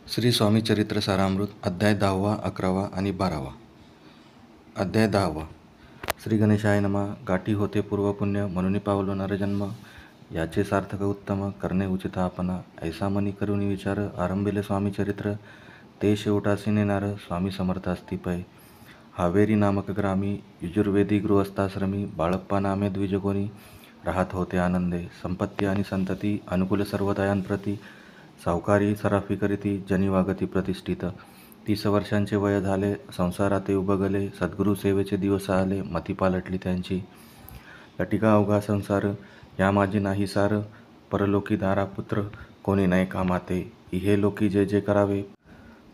श्री स्वामी चरित्र सारामृत अध्याय 10वा 11वा आणि 12वा. अध्याय 10वा. श्री गणेशाय नमः. गाठी होते पूर्वपुण्य म्हणून पावलो नरजन्म, याचे सार्थक उत्तम करणे उचित आपणा. ऐसा मनी करुणी विचार आरंभिले स्वामी चरित्र, ते शेवटासी नेणार स्वामी समर्थ असती पै. हावेरी नामक ग्रामी यजुर्वेदी गृहस्थाश्रमी, बाळप्पा नामे द्विजकोणी राहत होते आनंदे. संपत्ती आणि संतती अनुकूल सर्व दयांप्रती, सावकारी सराफी करीती जनी वागती प्रतिष्ठित. 30 वर्षांचे वय झाले, संसाराते उबगले, सद्गुरु सेवेचे दिवस आले, मती पालटली त्यांची. लटिका अवघा संसार, या माझी नाही सार, परलोकी दारा पुत्र कोणी नाही कामाते. इहे लोकी जे जे करावे,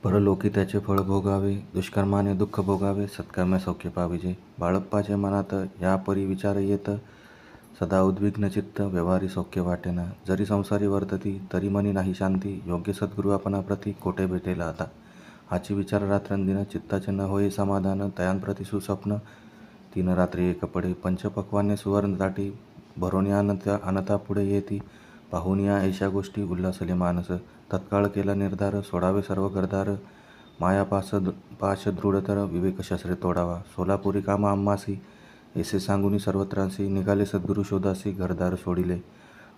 परलोकी त्याचे फळ भोगावे. दुष्कर्माने दुःख भोगावे, सत्कर्म सौख्य पाविजे. बाळप्पाचे मनात या परी विचार येत, सदा उद्विग्न चित्त व्यवहारी सौख्य वाटेना. जरी संसारी वर्तती तरी मनी नाही शांती, योग्य सद्गुरु आपणाप्रती कोठे भेटेल आता. हाची विचार रात्रंदिन, चित्ताचे न होई समाधान, तयांप्रती सुस्वप्न 3 रात्री एक पडे. पंचपक्वान्य सुवर्ण ताटी भरोनी आणता पुढे येती, पाहुन या ऐशा गोष्टी उल्हासले मानस. तत्काळ केला निर्धार, सोडावे सर्व गरदार, माया पाश दृढतर विवेक शस्त्रे तोडावा. सोलापुरी कामा आम्हासी, ऐसे सांगुनी सर्वत्रांसी, निघाले सद्गुरु शोधासी घरदार सोडिले.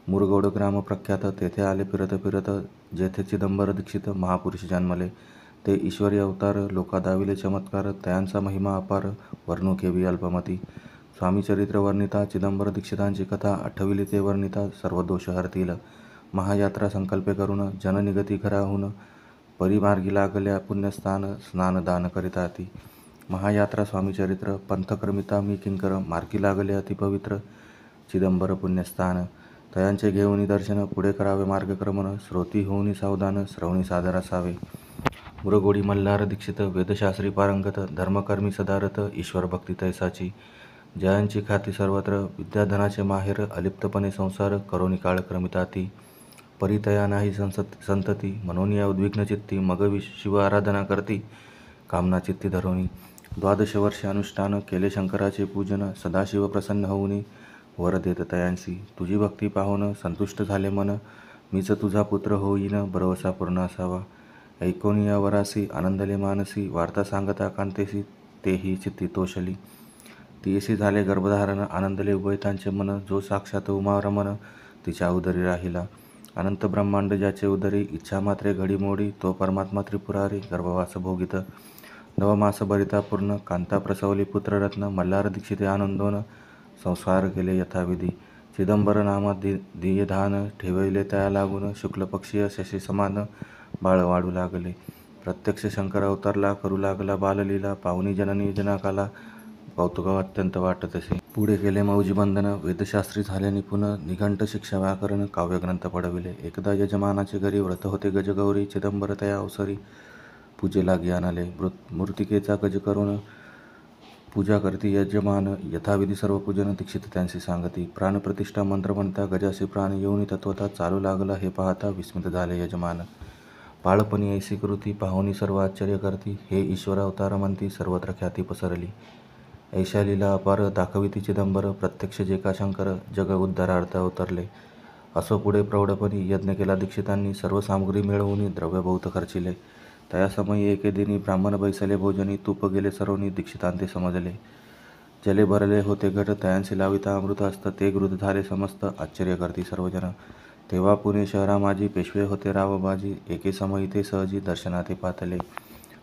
मुरगोड ग्राम प्रख्यात, तेथे आले फिरत फिरत, जेथे चिदंबर दीक्षित महापुरुष जन्मले. ते ईश्वरी अवतार, लोका दाविले चमत्कार, तयांचा महिमा अपार, वर्णू केवी अल्पमती. स्वामी चरित्र वर्णिता, चिदंबर दीक्षितांची कथा आठविली ते वर्णिता, सर्व दोष हरतील. महायात्रा संकल्पे करून जन निगती घराहून, परिमार्गी लागल्या पुण्यस्थान, स्नान दान करिता ती. महायात्रा स्वामी चरित्र पंथक्रमिता मी किंकर, मार्गी लागले अतिपवित्र चिदंबर पुण्यस्थान. तयांचे घेऊनी दर्शन, पुढे करावे मार्गक्रमण, श्रोती होऊनी सावधान, श्रवणी सादर असावे. मुरगोडी मल्हार दीक्षित, वेदशास्त्री पारंगत, धर्मकर्मी सदारथ, ईश्वर भक्ती तैसाची. जयांची ख्याती सर्वत्र, विद्याधनाचे माहेर, अलिप्तपणे संसार करोनी काळ क्रमिता ती. परितया नाही संतती, म्हणून या उद्विग्न चित्ती, मग शिव आराधना करती कामना चित्ती धरोनी. 12 वर्षे अनुष्ठान केले शंकराचे पूजन, सदाशिव प्रसन्न होऊनी वर देत तयांसी. तुझी भक्ती पाहून संतुष्ट झाले मन, मीच तुझा पुत्र होईन भरवसा पूर्ण असावा. ऐकोनी या वरासी आनंदले मानसी, वार्ता सांगता कांतेसी तेही चित्ती तोषली. तियेसी झाले गर्भधारण, आनंदले उभयतांचे मन, जो साक्षात उमा रमण तिच्या उदरी राहिला. अनंत ब्रह्मांड ज्याचे उदरी, इच्छा मात्रे घडी मोडी, तो परमात्मा त्रिपुरारी गर्भवास भोगित. 9 मास भरिता पूर्ण, कांता प्रसवली पुत्ररत्न, मल्हार दीक्षिते आनंदोन संस्कार केले यथाविधी. चिदंबर नामात दियधान ठेवले तया लागून, शुक्ल पक्षीय शशी समान बाळ वाढू लागले. प्रत्यक्ष शंकर अवतारला, करू लागला बाललीला, पाहुणी जननी जनाकाला कौतुक अत्यंत वाटतसे. पुढे केले मौजी बंधन, वेदशास्त्री झाले निपुण, निघंट शिक्षा व्याकरण काव्यग्रंथ पडविले. एकदा यजमानाचे घरी व्रत होते गजगौरी, चिदंबर तया अवसरी पूजे लागी आणले. मूर्तिकेचा गज करून पूजा करती यजमान, यथाविधी सर्व पूजन दीक्षित त्यांची सांगती. प्राणप्रतिष्ठा मंत्र म्हणता गजासी प्राण येऊनी तत्वता, चालू लागला हे पाहता विस्मित झाले यजमान. बाळपणी ऐसी कृती पाहुनी सर्व आश्चर्य करती, हे ईश्वर अवतार म्हणती सर्वत्र ख्याती पसरली. ऐशा लीला अपार दाखविती चिदंबर, प्रत्यक्ष जे का शंकर जग उद्धारार्थ अवतरले. असो पुढे प्रौढपणी यज्ञ केला दीक्षितांनी, सर्व सामग्री मिळवून द्रव्य बहुत खर्चिले. तया समयी एके दिनी ब्राह्मण बैसले भोजनी, तूप गेले सर्वनी दीक्षितांते समजले. जले भरले होते घट, तयांसी लाविता अमृत असत, ते घृत झाले समस्त, आश्चर्य करती सर्वजन. तेव्हा पुणे शहरा माझी, पेशवे होते रावबाजी, एके समयी ते सहजी दर्शनाते पातले.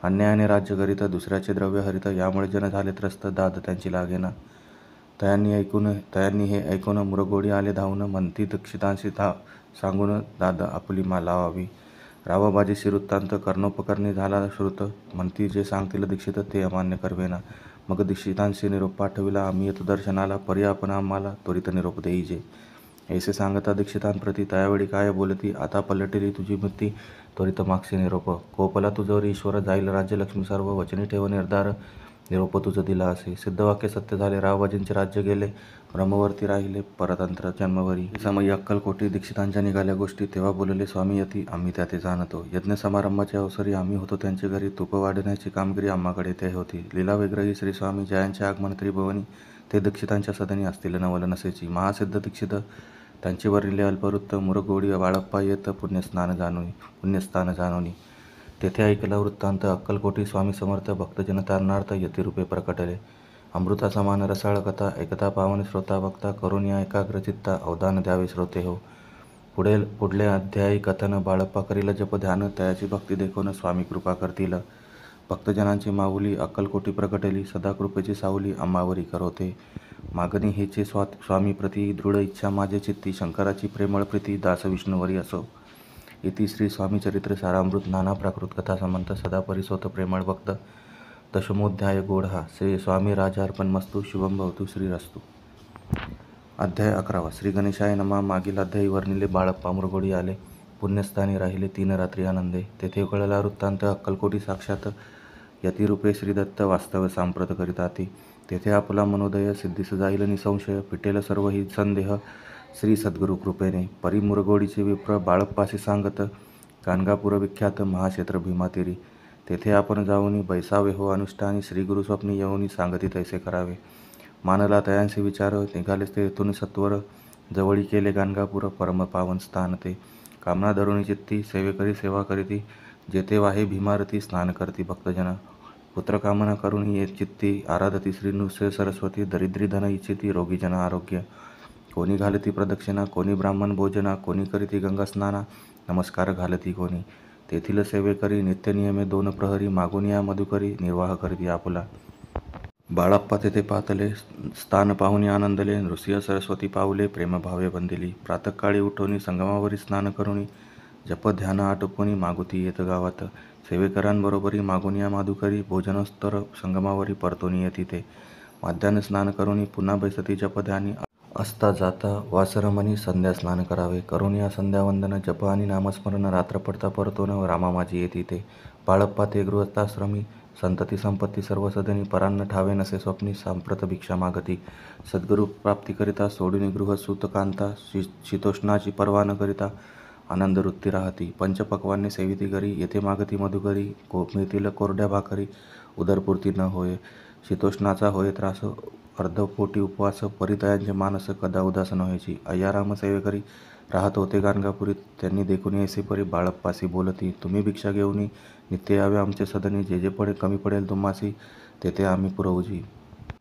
अन्यायाने राज्य करीत, दुसऱ्याचे द्रव्य हरित, यामुळे जन झाले त्रस्त, दाद त्यांची लागेना. तयांनी हे ऐकून मुरगोडी आले धावून, म्हणती दीक्षितांशी सांगून दाद आपली लावावी. रावबाजी शिवृत्तांत कर्णोपकर्णी झाला श्रुत, म्हणती जे सांगतील दीक्षित ते अमान्य करवेना. मग दीक्षितांशी निरोप पाठविला, आम्ही येतो दर्शनाला, परी आपण आम्हाला त्वरित निरोप देईजे. ऐसे सांगता दीक्षितांप्रती तयावेळी काय बोलती, आता पलटली तुझी मती, त्वरित मागसे निरोप. कोपला तुझवर ईश्वर, जाईल राज्यलक्ष्मी सर्व, वचनी ठेव निर्धार, निरोप तुझं दिला असे. सिद्धवाक्य सत्य झाले, रावबाजींचे राज्य गेले, ब्रह्मवर्ती राहिले परतंत्र जन्मवरी. समयी अक्कलकोटी दीक्षितांच्या निघाल्या गोष्टी, तेव्हा बोलले स्वामी यती, आम्ही त्या ते जाणतो. यज्ञ समारंभाच्या अवसरी आम्ही होतो त्यांच्या घरी, तूप वाढण्याची कामगिरी आम्हाकडे ते होती. लीला विग्रही श्री स्वामी जयांचे आगमन त्रिभुवनी, ते दीक्षितांच्या सदनी असतील नवल नसेची. महासिद्ध दीक्षित त्यांचे वर्णिले अल्पवृत्त, मुरगोडी बाळप्पा येत पुण्यस्थान जाणोनी. तेथे ऐकला वृत्तांत अक्कलकोटी स्वामी समर्थ भक्तजन तारणार्थ यतिरूपे प्रकटले. अमृता समान रसाळ कथा एकता पावन श्रोता बघता करून या एकाग्रचित्ता अवधान द्यावे श्रोते हो. पुढले अध्यायी कथन बाळप्पा करील जप ध्यान तयाची भक्ती देखून स्वामी कृपा करतील. भक्तजनांची माऊली अक्कलकोटी प्रकटली सदा कृपेची सावली आम्हावरी करोते. मागणी हेचे स्वामी प्रती दृढ इच्छा माझे चित्ती शंकराची प्रेमळ प्रीती दास विष्णुवरी असो. इति श्री स्वामी चरित्र सारामृत नाना प्राकृत कथा समंत सदा परिसोत प्रेमळ भक्त दशमोध्याय गोढा श्री स्वामी राजार्पणमस्तु शुभम भवतु श्रीरस्तु. अध्याय 11 श्री गणेशाय नमा. मागील अध्यायी वर्णिले बाळप्पा मुरगोडी आले. पुण्यस्थानी राहिले 3 रात्री आनंदे. तेथे कळला वृत्तांत अक्कलकोटी साक्षात यतिरूपे श्रीदत्त वास्तव सांप्रत करिताती. तेथे आपला मनोदय सिद्धीस जाईल निसंशय पिटेल सर्व ही संदेह श्री सद्गुरु कृपेने. परी मुरगोडीचे विप्र बाळप्पाशी सांगत गाणगापूर विख्यात महाक्षेत्र भीमातीरी. तेथे आपण जाऊनी बैसावे हो अनुष्ठानी श्रीगुरु स्वप्नी येऊनी सांगती तैसे करावे. मानला तयांचे विचार निघालेच तेथून सत्वर जवळी केले गाणगापूर परम पावन स्थान ते. कामना धरुणी चित्ती सेवेकरी सेवा करीती जेथे वाहे भीमारती स्नान करती भक्तजना. पुत्र कामना करून ये चित्ती आराधती श्री नृसिंह सरस्वती. दरिद्री धन इच्छिती रोगीजन आरोग्य. कोणी घालती प्रदक्षिणा कोणी ब्राह्मण भोजना कोणी करीती गंगा स्नाना नमस्कार घालती कोणी. तेथील सेवेकरी नित्यनियमे 2 प्रहरी मागून या मधुकरी निर्वाह करीती आपुला. बाळप्पा तेथे पातले स्थान पाहुणी आनंदले. नृसिंह सरस्वती पावले प्रेमभावे बंदिली. प्रातःकाळी उठोनी संगमावरी स्नान करुणी जप ध्यान आटोपुनी मागुती येत गावात. सेवेकरांबरोबरी मागून या माधुकरी भोजनोत्तर संगमावरी परतोनी येती ते. माध्यान्ह स्नान करुणी पुन्हा बैसती जप ध्यानी. असता जाता वासरमणी संध्या स्नान करावे. करून या संध्यावंदन जप आणि नामस्मरण रात्र पडता परतोन रामा माझी येती ते. बाळप्पा ते गृहस्थाश्रमी संतती संपत्ती सर्व सदनी परान्न ठावे नसे स्वप्नी सांप्रत भिक्षा मागती. सद्गुरु प्राप्तीकरिता सोडून गृह सुतकांता शीतोष्णाची पर्वा न करिता आनंद वृत्ती राहती. पंचपक्वान्ने सेविती घरी येथे मागती मधुकरी. मिळतील कोरड्या भाकरी उदरपूर्ती न होय. शीतोष्णाचा होय त्रास अर्धपोटी उपवास परितयांचे मानस कदा उदास न व्हायची. अय्याराम सेवेकरी राहत होते गाणगापुरीत. त्यांनी देखून ऐसे परी बाळप्पासी बोलती. तुम्ही भिक्षा घेऊन नित्य यावे आमचे सदनी. जे जे पडे कमी पडेल तुम्हासी तेथे आम्ही पुरवूजी.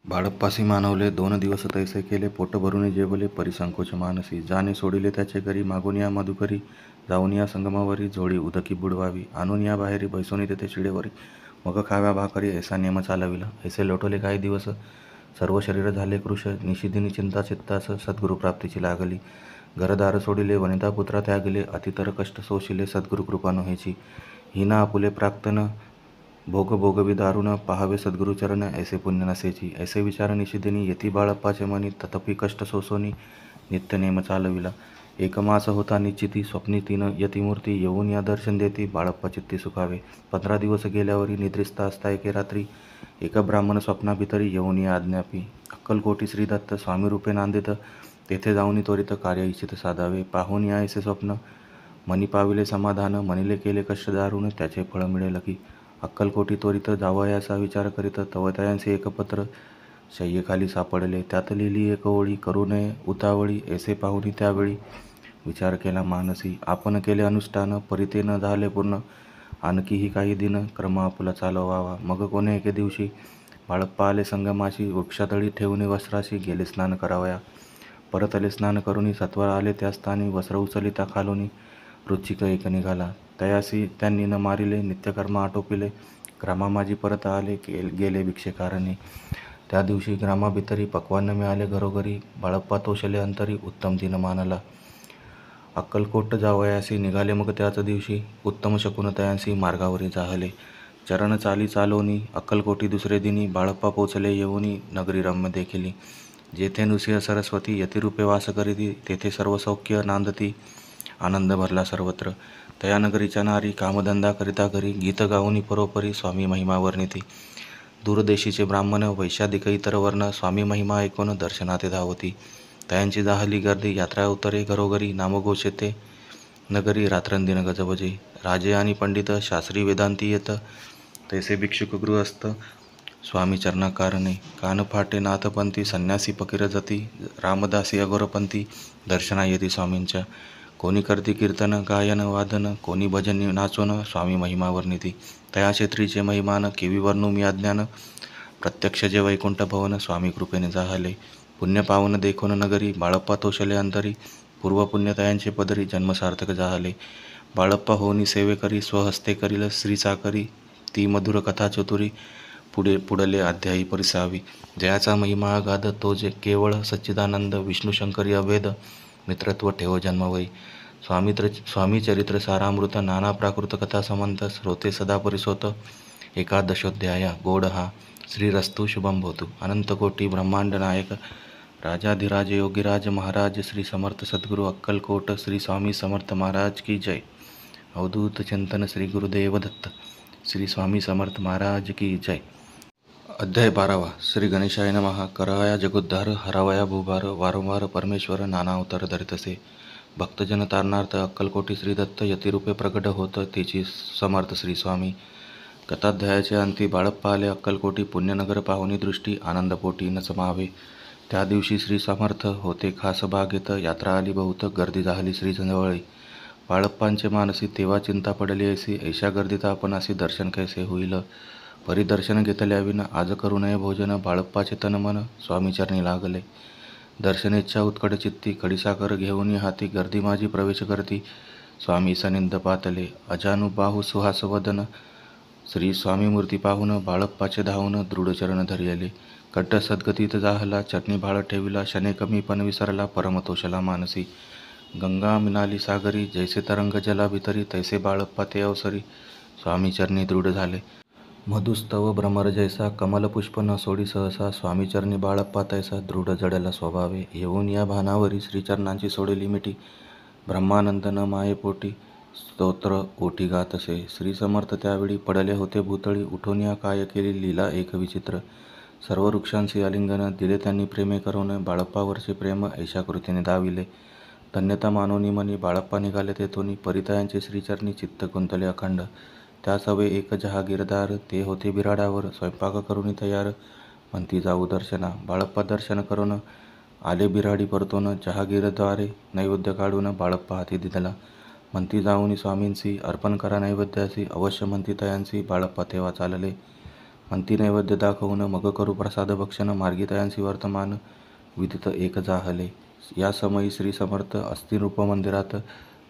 बाळप्पासी मानवले 2 दिवस तैसे केले. पोट भरून जेवले परिसंकोच मानसी. जाणे सोडिले त्याचे घरी मागून या मधुकरी. जाऊन या संगमावरी झोळी उदकी बुडवावी. आणून या बाहेरी बैसोनी तेथे शिडेवरी. मग खाव्या भाकरी ऐसा नियम चालविला. ऐसे लोटवले काही दिवस सर्व शरीर झाले कृश. निशिदिनी चिंता चित्तास सद्गुरु प्राप्तीची लागली. घरदार सोडिले वनिता पुत्रा त्यागले. अतितर कष्ट सोशिले सद्गुरु कृपा नोहेची. हिना आपुले प्राक्तन भोग भोगवी दारुण. पाहावे सद्गुरु चरण ऐसे पुण्य नसेची. ऐसे विचार निशिदिनी येती बाळप्पाचे मनी. तथापि कष्ट सोसोनी नित्य नेम चालविला. 1 मास होता निश्चिती. स्वप्नी 3 यतिमूर्ती येऊन या दर्शन देती. बाळप्पा चित्ती सुखावे. 15 दिवस गेल्यावरी निद्रिस्ता असता एके रात्री. एक ब्राह्मण स्वप्नाभितरी येऊन या आज्ञापी. अक्कलकोटी श्रीदत्त स्वामी रूपे नांदित. तेथे जाऊन त्वरित कार्य इच्छित साधावे. पाहून या ऐसे स्वप्न मनी पाविले समाधान. मनीले केले कष्ट दारुण त्याचे फळ मिळेल की. अक्कलकोटी त्वरित जावयाचा विचार करीत तवतयांचे एक पत्र शय्येखाली सापडले. त्यात लिहिली एक ओळी. करू नये उतावळी ऐसे पाहुनी त्यावेळी. विचार केला मानसी आपण केले अनुष्ठान. परिते न झाले पूर्ण आणखीही काही दिन. क्रम आपुला चालवावा. मग कोणे एके दिवशी बाळप्पा आले संगमाशी. वृक्षातळी ठेवणे वस्त्राशी गेले स्नान करावया. परतले स्नान करुनी सत्वर आले त्या स्थानी. वस्त्र उचलिता खालोनी रुचिक एक निघाला. तयासी त्यांनी न मारिले नित्यकर्म आटोपिले. ग्रामा माझी परत आले गेले भिक्षेकारणी. त्या दिवशी ग्रामाभितरी पक्वान्न मिळाले घरोघरी. बाळप्पा तोषले अंतरी उत्तम दिन मानला. अक्कलकोट जावयासी निघाले मग त्याच दिवशी. उत्तम शकुन तयांसी मार्गावरी जाहले. चरण चाली चालोनी अक्कलकोटी दुसरे दिनी. बाळप्पा पोचले येऊनी नगरी रम्य देखिली. जेथे नृसिंह सरस्वती यतिरूपे वास करीती. तेथे सर्व सौख्य नांदती. आनंद भरला सर्वत्र. तया नगरीच्या नारी कामधंदा करिता घरी. गीत गाऊनी परोपरी स्वामी महिमा वर्णिती. दूरदेशीचे ब्राह्मण वैशाधिक इतर वर्ण. स्वामी महिमा ऐकून दर्शनाते धावती. तयांची जाहली गर्दी. यात्रा उतरे घरोघरी. नामघोष येते नगरी रात्रंदिन गजबजे. राजे आणि पंडित शास्त्री वेदांती येत. तैसे भिक्षुक गृहस्थ स्वामी चरणाकारणे. कान फाटे नाथपंथी संन्यासी फकीर जती. रामदासी अघोरपंथी दर्शना येती स्वामींच्या. कोणी करती कीर्तन गायन वादन, कोणी भजन नाचोन स्वामी महिमा वर्णिती. तया क्षेत्रीचे महिमान केवी वर्णू मी अज्ञान, प्रत्यक्ष जे वैकुंठ भवन स्वामी कृपेने जाहले. पुण्य पावन देखोन नगरी, बाळप्पा तोषले अंतरी, पूर्व पुण्य तयांचे पदरी जन्म सार्थक जाहले. बाळप्पा होनी सेवे करी, स्वहस्ते करील श्री चाकरी, ती मधुर कथा चतुरी, पुढले अध्यायी परिसावी. जयाचा महिमा अगाध, तो जे केवळ सच्चिदानंद, विष्णू शंकरी अभेद, मित्रत्व ठेव जन्मवय. स्वामी चरित्र सारामृत, नाना प्राकृत कथा समंत, श्रोते सदा परिसोत, एकादशोध्याया गोड हा, श्रीरस्तु शुभम भवतु. अनंत कोटी ब्रह्मांड नायक, राजाधिराज योगीराज महाराज, श्री समर्थ सद्गुरु अक्कलकोट, श्री स्वामी समर्थ महाराज की जय. अवधूत चिंतन श्री गुरुदेव दत्त, श्री स्वामी समर्थ महाराज की जय. अध्याय 12. श्री गणेशाय नमः. कराया जगोद्धार, हरावया भूभार, वारंवार परमेश्वर नाना अवतार धरितसे. भक्तजन तारणार्थ अक्कलकोटी श्री दत्त यतिरूपे प्रगट होत, तेची समर्थ श्री स्वामी. कथाध्यायाचे अंती बाळप्पा आले अक्कलकोटी, पुण्यनगर पाहुनी दृष्टी आनंदपोटी न समावे. त्या दिवशी श्री समर्थ होते खास बागेत, यात्रा आली बहुत, गर्दी झाली श्री जवळी. बाळप्पांचे मानसी तेव्हा चिंता पडली ऐसी, ऐशा गर्दीत आपणासी दर्शन कैसे होईल. परिदर्शन घेतल्याविना आज करू नये भोजन, बाळप्पाचे तन मन स्वामीचरणी लागले. दर्शनेच्छा उत्कट चित्ती, खडीसाकर घेऊन हाती, गर्दी माझी प्रवेश करती. स्वामी सनिंद पातले, अजानुबाहू सुहास वदन, श्री स्वामी मूर्ती पाहून बाळप्पाचे धावून दृढचरण धरिले. कट्ट सद्गतीत जाहला, चरणी भाळ ठेविला, शने कमी पण विसरला, परमतोषला मानसी. गंगा मिनाली सागरी, जैसे तरंग जला भितरी, तैसे बाळप्पा ते अवसरी स्वामी चरणी दृढ झाले. मधुस्तव भ्रमर जैसा, कमल पुष्प न सोडी सहसा, स्वामी चरणी बाळप्पा तैसा दृढ जडला स्वभावे. येऊन या भानावरी श्रीचरणांची सोडली मिठी, ब्रह्मानंद न मायेपोटी स्तोत्र ओठी गातसे. श्री समर्थ त्यावेळी पडले होते भूतळी, उठून या काय केली लीला एक विचित्र. सर्व वृक्षांशी आलिंगन दिले त्यांनी प्रेमे करून, बाळप्पावरचे प्रेम ऐशा कृतीने दाविले. धन्यता मानोनी मनी बाळप्पा निघाले तेथोनी, परितयांचे श्रीचरणी चित्त गुंतले अखंड. त्यास हवे एक जहागीरदार, ते होते बिराडावर, स्वयंपाक करून तयार, म्हणती जाऊ दर्शना. बाळप्पा दर्शन करून आले बिराडी परतून, जहागीरद्वारे नैवेद्य काढून बाळप्पा हाती दिला. म्हणती जाऊनी स्वामींसी, अर्पण करा नैवेद्यासी, अवश्य म्हणती तयांसी. बाळप्पा तेव्हा चालले, म्हणती नैवेद्य दाखवून, मग करू प्रसाद भक्षण, मार्गी तयांसी वर्तमान, विदित एक जाहले. या समयी श्री समर्थ अस्थिरूप मंदिरात,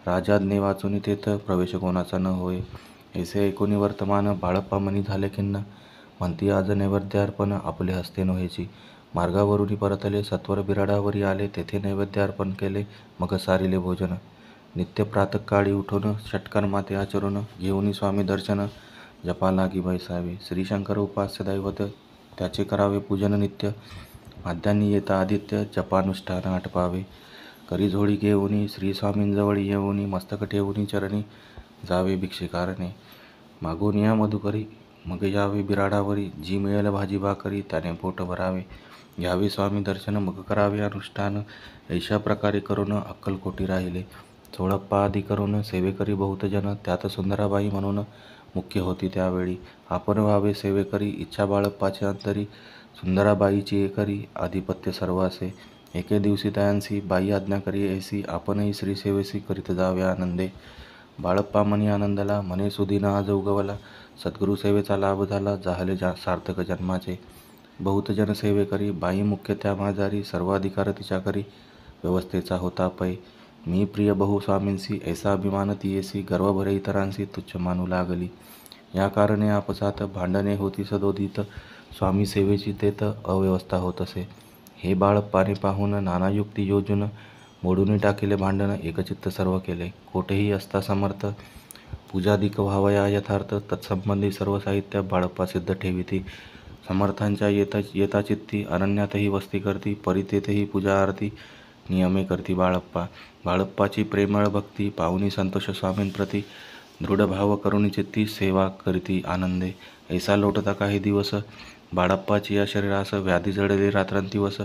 राजाज्ञे वाचून तेथ प्रवेश कोणाचा न होय. ऐसे ऐकूनी वर्तमान, बाळप्पा मनी झाले खिन्न, म्हणती आज नैवेद्यार्पण आपले हस्ते नव्हेची. मार्गावरून परतले, सत्वर बिराडावरी आले, तेथे नैवेद्यार्पण केले, मग सारिले भोजन. नित्य प्रातःकाळी उठून षटकन माते आचरून, घेऊनी स्वामी दर्शन, जपा लागी बैसावे. श्रीशंकर उपास्य दैवत, त्याचे करावे पूजन नित्य, माध्यान्नी येता आदित्य, जपानुष्ठान आटपावे. करी झोळी घेऊनी श्री स्वामींजवळी येऊनी, मस्तक ठेवूनी चरणी जावे भिक्षेकारणे. मागून या मधुकरी, मग यावे बिराडावरी, जी मिळेल भाजी भाकरी त्याने पोट भरावे. घ्यावे स्वामी दर्शन, मग करावे अनुष्ठान, ऐशा प्रकारे करून अक्कलकोटी राहिले. चोळप्पा आदी करून सेवेकरी बहुत जन, त्यात सुंदराबाई म्हणून मुख्य होती त्यावेळी. आपण व्हावे सेवेकरी, इच्छा बाळप्पाचे अंतरी, सुंदराबाईची एकरी आधिपत्य सर्व असे. एके दिवशी तयांसी बाई आज्ञा करी ऐसी, आपणही श्रीसेवेसी करीत जावे आनंदे. बाळप्पा मनी आनंदला, म्हणे सुदीन आज उगवला, सद्गुरु सेवेचा लाभ झाला, जाहले सार्थक जन्माचे. बहुत जन सेवे करी, बाई मुख्य त्या माझारी, सर्व अधिकार तिच्या करी, व्यवस्थेचा होता पै. मी प्रिय बहु स्वामींसी, ऐसा अभिमान तियेसी, गर्व भरे इतरांसी, तुच्छ मानू लागली. या कारणे आपसात भांडणे होती सदोदित, स्वामी सेवेची तेथ अव्यवस्था होत असे. हे बाळप्पाने पाहून नाना युक्ती योजून, मोडून टाकिले भांडण, एकचित्त सर्व केले. कोठेही असता समर्थ, पूजादिक व्हावया यथार्थ, तत्संबंधी सर्व साहित्य बाळप्पा सिद्ध ठेविती. समर्थांच्या येता चित्ती, अरण्यातही वस्ती करती, परी तेथेही पूजा आरती नियमे करती बाळप्पा. बाळप्पाची प्रेमळ भक्ती पाहुनी संतोष स्वामींप्रती, दृढ भाव करुणी चित्ती सेवा करीती आनंदे. ऐसा लोटता काही दिवस, बाळप्पाची या शरीरास व्याधी जडले रात्रंदिवस,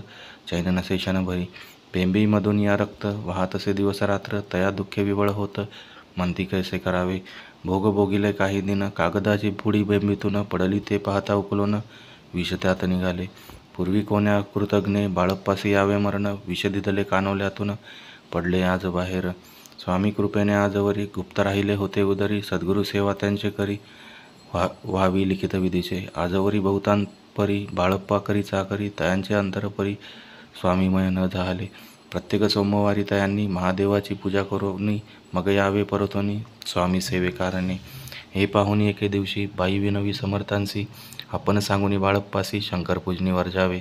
चैन नसे क्षणभरी. पेंबीमधून या रक्त वाहत असे दिवस रात्र, तया दुःखे विवळ होत, म्हणती कैसे करावे. भोग भोगिले काही दिन, कागदाची पुडी बेंबीतून पडली ते पाहता उकलून, विष त्यात निघाले. पूर्वी कोण्या कृतज्ञे बाळप्पासी यावे मरण, विष दिदले कानवल्यातून पडले आज बाहेर. स्वामी कृपेने आजवरी गुप्त राहिले होते उदरी, सद्गुरु सेवा त्यांचे करी व्हावी लिखित विधीचे. आजवरी बहुतांपरी बाळप्पा करी चाकरी, तयांचे अंतरपरी स्वामीमय न झाले. प्रत्येक सोमवारी तयांनी महादेवाची पूजा करोनी, मग यावे परतोनी स्वामी सेवेकारणे. हे पाहुनी एके दिवशी बाई विनवी समर्थांसी, आपण सांगुनी बाळप्पासी शंकर पूजनीवर जावे.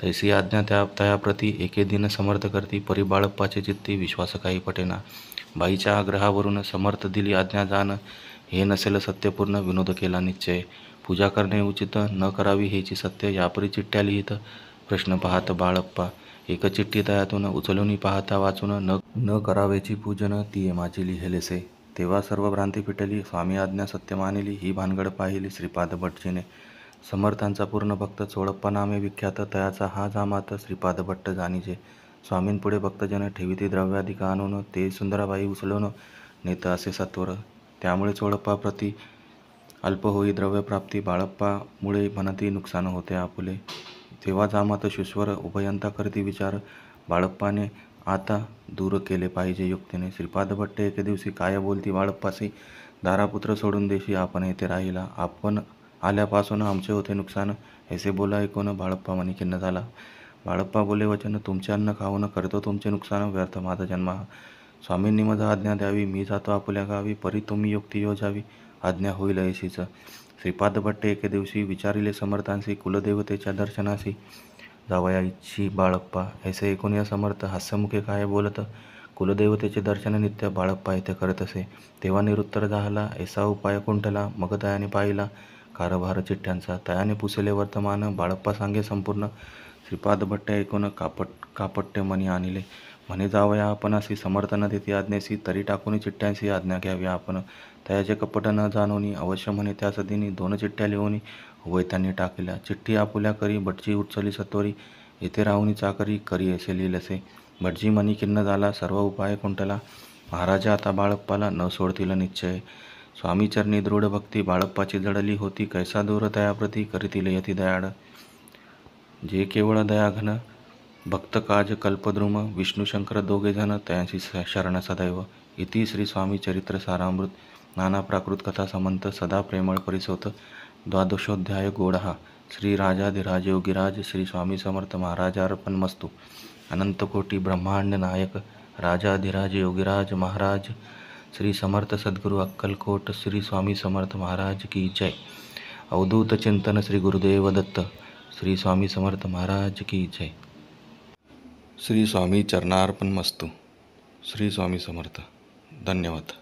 तैसी आज्ञा तयाप्रती एके दिन समर्थ करती, परी बाळप्पाचे चित्ती विश्वास काही पटेना. बाईच्या आग्रहावरून समर्थ दिली आज्ञा जाण, हे नसेल सत्यपूर्ण विनोद केला निश्चय. पूजा करणे उचित न करावी हेची सत्य, यापरी चिठ्ठ्या लिहित प्रश्न पाहत बाळप्पा. एक चिठ्ठी तयातून उचलून पाहता वाचून, न करावेची पूजन ती माझी लिहिलेसे. तेव्हा सर्व भ्रांती फिटली, स्वामी आज्ञा सत्य मानिली, ही भानगड पाहिली श्रीपाद भटजीने. समर्थांचा पूर्ण भक्त चोळप्पा नामे विख्यात, तयाचा हा जामात श्रीपाद भट्ट जाणीजे. स्वामींपुढे भक्तजन ठेविती द्रव्याधिक आणून, ते सुंदराबाई उचलून नेत असे सत्वर. त्यामुळे चोळप्पा प्रती अल्प होई द्रव्यप्राप्ती, बाळप्पामुळे म्हणती नुकसान होते आपुले. तेव्हा जामात शुश्वर उभयंता करती विचार, बाळप्पाने आता दूर केले पाहिजे युक्तीने. श्रीपाद भट्ट एके दिवशी काय बोलती बाळप्पासी, दारापुत्र सोडून देशी आपण येथे राहिला, आपण आल्यापासून आमचे होते नुकसान. ऐसे बोला ऐकून बाळप्पा मनी खिन्न झाला. बाळप्पा बोले वचन, तुमचे अन्न खाऊन करतो तुमचे नुकसान, व्यर्थ माझा जन्म हा. स्वामींनी मज आज्ञा द्यावी, मी जातो आपुल्या गावी, परी तुम्ही युक्ती योजावी, आज्ञा होईल ऐशीच. श्रीपाद भट्ट एके दिवशी विचारिले समर्थांसी, कुलदेवतेच्या दर्शनासी जावया इच्छी बाळप्पा. ऐसे ऐकून या समर्थ हास्यमुखे काय बोलत, कुलदेवतेचे दर्शन नित्य बाळप्पा येथे करत असे. तेव्हा निरुत्तर झाला ऐसा उपाय कुंठला, मग तयाने पाहिला कारभार चिठ्ठ्यांचा. तयाने पुसले वर्तमान, बाळप्पा सांगे संपूर्ण. श्रीपाद भट्ट ऐकून कापट्य मनी आणले, म्हणे जावया आपणासी, समर्थ न देती आज्ञेसी, तरी टाकून चिठ्ठ्यांसी आज्ञा घ्यावी आपण. तयाचे कपट न जाणवनी, अवश्य म्हणे त्यास दिनी, 2 चिठ्ठ्या लिहून उभय त्यांनी टाकल्या. चिठ्ठी आपुल्या करी भटजी उचली सत्वरी, येथे राहुनी चाकरी करी असे लिहिलसे. भटजी मनी खिन्न झाला, सर्व उपाय कुंठला, महाराजा आता बाळप्पाला न सोडतील निश्चय. स्वामीचरणी दृढ भक्ती बाळप्पाची जडली होती, कैसा दूर तयाप्रती करीतील यती दयाळ. जे केवळ दयाघन भक्त काज कल्पद्रुम, विष्णू शंकर दोघे जण तयांशी शरण सदैव. इति श्री स्वामी चरित्र सारामृत. नाना प्राकृत कथा समंत, सदा प्रेमळ परिसोत. 12ोऽध्याय गोडहा. श्री राजाधिराज योगीराज श्री स्वामी समर्थ महाराज अर्पण मस्तु. अनंतकोटी ब्रह्मांड नायक राजाधिराज योगीराज महाराज श्री समर्थ सद्गुरु अक्कलकोट श्री स्वामी समर्थ महाराज की जय. अवधूत चिंतन श्री गुरुदेव दत्त. श्री स्वामी समर्थ महाराज की जय. श्री स्वामी चरणार्पण मस्तु. श्री स्वामी समर्थ. धन्यवाद.